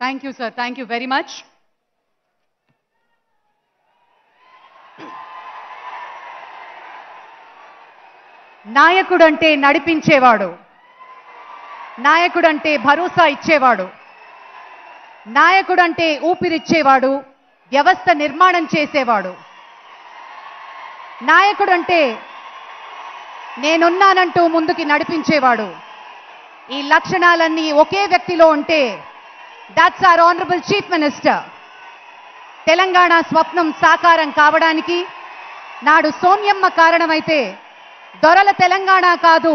Thank you, sir. Thank you very much. నాయకుడంటే నడిపించేవాడు, నాయకుడంటే భరోసా ఇచ్చేవాడు, నాయకుడంటే ఊపిరిచ్చేవాడు, వ్యవస్థ నిర్మాణం చేసేవాడు. నాయకుడంటే నేనున్నానంటూ ముందుకి నడిపించేవాడు. ఈ లక్షణాలన్నీ ఒకే వ్యక్తిలో ఉంటే that's our honourable chief minister. Telangana స్వప్నం సాకారం కావడానికి నాడు సోనియమ్మ కారణమైతే దొరల తెలంగాణ కాదు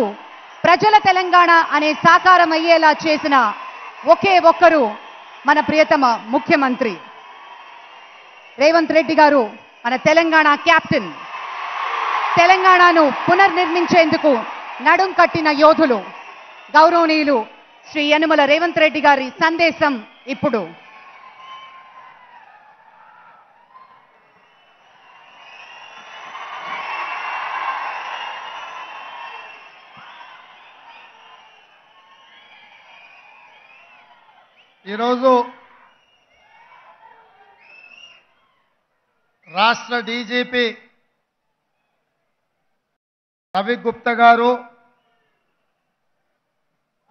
ప్రజల తెలంగాణ అనే సాకారం అయ్యేలా చేసిన ఒకే ఒక్కరు మన ప్రియతమ ముఖ్యమంత్రి రేవంత్ రెడ్డి గారు, మన తెలంగాణ క్యాప్టెన్. తెలంగాణను పునర్నిర్మించేందుకు నడుం కట్టిన యోధులు గౌరవనీయులు శ్రీ యనుమల రేవంత్ రెడ్డి గారి సందేశం ఇప్పుడు. ఈరోజు రాష్ట్ర డీజీపీ రవి గుప్తా గారు,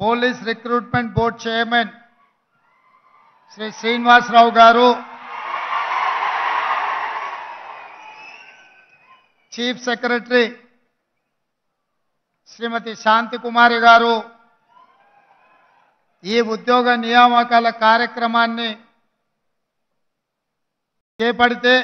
police recruitment board chairman Shri Srinivasarao గారు, చీఫ్ సెక్రటరీ శ్రీమతి శాంతి కుమారి గారు ఈ ఉద్యోగ నియామకాల కార్యక్రమాన్ని చేపడితే